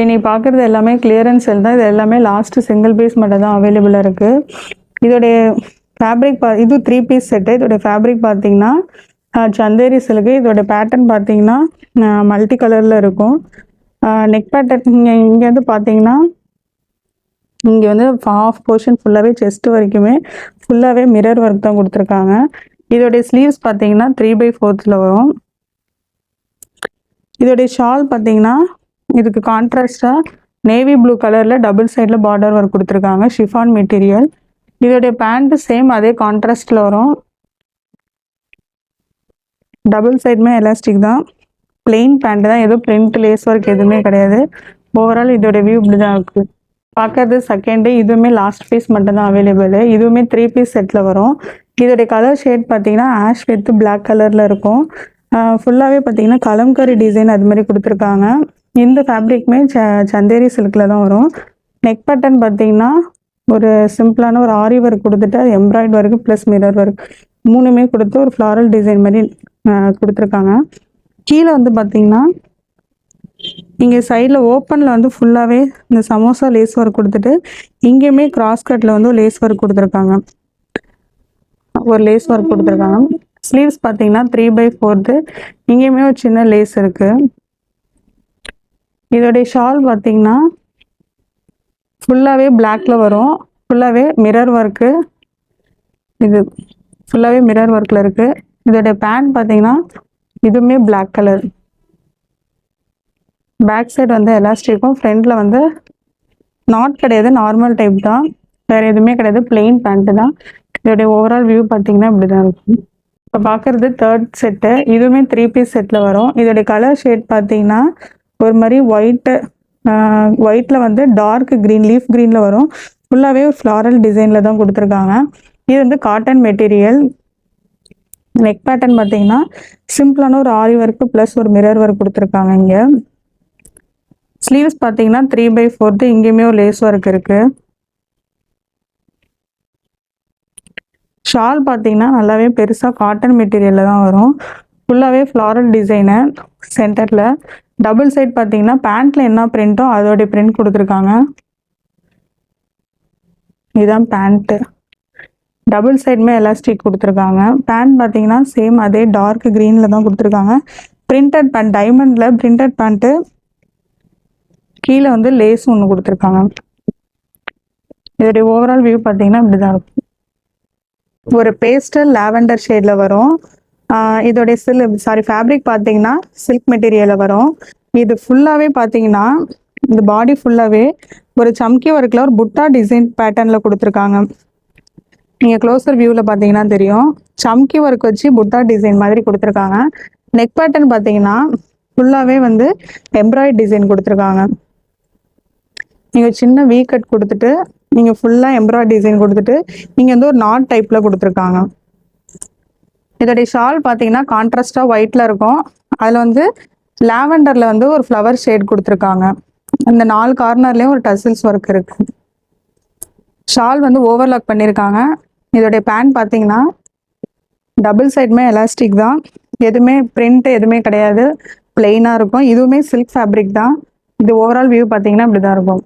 நீ பார்க்குறது எல்லாமே கிளியரன்ஸ் சேல் தான். இது எல்லாமே லாஸ்ட் சிங்கிள் பீஸ் மட்டும் தான் அவைலபிளாக இருக்குது. இதோடைய ஃபேப்ரிக் இது 3 பீஸ் செட்டு. இதோடைய ஃபேப்ரிக் பார்த்தீங்கன்னா சந்தேரி சில்கு. இதோட பேட்டர்ன் பார்த்தீங்கன்னா மல்டி கலரில் இருக்கும். நெக் பேட்டர்ன் இங்கே வந்து பார்த்தீங்கன்னா இங்கே வந்து ஹாஃப் போர்ஷன் ஃபுல்லாகவே செஸ்ட் வரைக்குமே ஃபுல்லாகவே மிரர் ஒர்க் தான் கொடுத்துருக்காங்க. இதோடைய ஸ்லீவ்ஸ் பார்த்தீங்கன்னா 3/4 வரும். இதோடைய ஷால் பார்த்தீங்கன்னா இதுக்கு கான்ட்ராஸ்டாக நேவி ப்ளூ கலரில் டபுள் சைடில் பார்டர் ஒர்க் கொடுத்துருக்காங்க. Chiffon material. இதோடைய பேண்ட்டு சேம் அதே கான்ட்ராஸ்டில் வரும். டபுள் சைடுமே எலாஸ்டிக் தான். பிளெயின் பேண்ட் தான், ஏதோ பிரிண்ட் லேஸ் ஒர்க் எதுவுமே கிடையாது. ஓவரால் இதோட வியூ இப்படி தான் இருக்குது. பார்க்கறது செகண்டு. இதுவுமே லாஸ்ட் பீஸ் மட்டும் தான் அவைலபிள். இதுவுமே 3 பீஸ் செட்டில் வரும். இதோடைய கலர் ஷேட் பார்த்தீங்கன்னா ஆஷ் வித் பிளாக் கலரில் இருக்கும். ஃபுல்லாகவே பார்த்தீங்கன்னா கலம்கரி டிசைன் அது மாதிரி கொடுத்துருக்காங்க. இந்த ஃபேப்ரிக்குமே சந்தேரி சில்கில் தான் வரும். நெக் பேட்டர்ன் பார்த்தீங்கன்னா ஒரு சிம்பிளான ஒரு ஆரி ஒர்க் கொடுத்துட்டு அது எம்ப்ராய்ட் ஒர்க் ப்ளஸ் மிரர் ஒர்க் மூணுமே கொடுத்து ஒரு ஃப்ளாரல் டிசைன் மாதிரி கொடுத்துருக்காங்க. கீழே வந்து பார்த்தீங்கன்னா இங்கே சைடில் ஓப்பனில் வந்து ஃபுல்லாகவே இந்த சமோசா லேஸ் ஒர்க் கொடுத்துட்டு இங்கேயுமே கிராஸ் கட்டில் வந்து லேஸ் ஒர்க் கொடுத்துருக்காங்க. ஒரு லேஸ் ஒர்க் கொடுத்துருக்காங்க. ஸ்லீவ்ஸ் பார்த்தீங்கன்னா 3/4. இங்கேயுமே ஒரு சின்ன லேஸ் இருக்குது. இதோடைய ஷால் பார்த்தீங்கன்னா ஃபுல்லாகவே பிளாக்ல வரும். ஃபுல்லாகவே மிரர் ஒர்க்கு. இது ஃபுல்லாகவே மிரர் ஒர்க்கில் இருக்குது. இதோடைய பேண்ட் பார்த்தீங்கன்னா இதுவுமே பிளாக் கலர். பேக் சைடு வந்து எலாஸ்டிக்கும், ஃப்ரண்ட்டில் வந்து நாட் கிடையாது, நார்மல் டைப் தான், வேறு எதுவுமே கிடையாது, பிளெயின் பேண்ட்டு தான். இதோடைய ஓவரால் வியூ பார்த்தீங்கன்னா இப்படி தான் இருக்கும். இப்போ பார்க்குறது தேர்ட் செட்டு. இதுவுமே 3 பீஸ் செட்டில் வரும். இதோடைய கலர் ஷேட் பார்த்தீங்கன்னா ஒரு மாதிரி ஒயிட்டில் வந்து டார்க் க்ரீன் லீஃப் க்ரீனில் வரும். ஃபுல்லாகவே ஃப்ளாரல் டிசைனில் தான் கொடுத்துருக்காங்க. இது வந்து காட்டன் மெட்டீரியல். நெக் பேட்டர்ன் பார்த்தீங்கன்னா சிம்பிளான ஒரு ஆரி ஒர்க்கு ப்ளஸ் ஒரு மிரர் ஒர்க் கொடுத்துருக்காங்க. இங்கே ஸ்லீவ்ஸ் பார்த்தீங்கன்னா 3/4. இங்கேயுமே ஒரு லேஸ் ஒர்க் இருக்குது. ஷால் பார்த்தீங்கன்னா நல்லாவே பெருசாக காட்டன் மெட்டீரியலில் தான் வரும். ஃபுல்லாகவே ஃப்ளாரல் டிசைனு சென்டரில். டபுள் சைட் பார்த்தீங்கன்னா பேண்ட்டில் என்ன பிரிண்ட்டோ அதோடைய பிரிண்ட் கொடுத்துருக்காங்க. இதுதான் பேண்ட்டு. டபுள் சைடுமே எலாஸ்டிக் கொடுத்துருக்காங்க. பேண்ட் பார்த்தீங்கன்னா சேம் அதே டார்க் க்ரீனில் தான் கொடுத்துருக்காங்க. பிரிண்டட் பேண்ட், டைமண்டில் பிரிண்டட் பேண்ட்டு. கீழே வந்து லேஸ் ஒன்று கொடுத்துருக்காங்க. இதோடைய ஓவரால் வியூ பார்த்தீங்கன்னா இப்படி தான் இருக்கும். ஒரு பேஸ்டல் லாவெண்டர் ஷேடில் வரும். இதோடைய ஃபேப்ரிக் பார்த்தீங்கன்னா சில்க் மெட்டீரியலில் வரும். இது ஃபுல்லாகவே பார்த்தீங்கன்னா இந்த பாடி ஃபுல்லாகவே ஒரு சம்கி ஒர்க்கில் ஒரு புட்டா டிசைன் பேட்டர்னில் கொடுத்துருக்காங்க. நீங்கள் க்ளோசர் வியூவில் பார்த்தீங்கன்னா தெரியும். சம்கி ஒர்க் வச்சு புட்டா டிசைன் மாதிரி கொடுத்துருக்காங்க. நெக் பேட்டர்ன் பார்த்தீங்கன்னா ஃபுல்லாகவே வந்து எம்ப்ராய்ட் டிசைன் கொடுத்துருக்காங்க. நீங்கள் சின்ன வீ கட் கொடுத்துட்டு நீங்கள் ஃபுல்லாக எம்ப்ராய்ட் டிசைன் கொடுத்துட்டு நீங்கள் வந்து ஒரு நாட் டைப்பில் கொடுத்துருக்காங்க. இதோடைய ஷால் பார்த்தீங்கன்னா கான்ட்ராஸ்டாக ஒயிட்டில் இருக்கும். அதில் வந்து லாவெண்டரில் வந்து ஒரு ஃப்ளவர் ஷேட் கொடுத்துருக்காங்க. இந்த 4 கார்னர்லேயும் ஒரு டசில்ஸ் ஒர்க் இருக்குது. ஷால் வந்து ஓவர்லாக் பண்ணியிருக்காங்க. இதோடைய பேண்ட் பார்த்தீங்கன்னா டபுள் சைடுமே எலாஸ்டிக் தான். எதுவுமே பிரிண்ட் எதுவுமே கிடையாது, பிளெயினாக இருக்கும். இதுவுமே சில்க் ஃபேப்ரிக் தான். இது ஓவரால் வியூ பார்த்தீங்கன்னா இப்படி தான் இருக்கும்.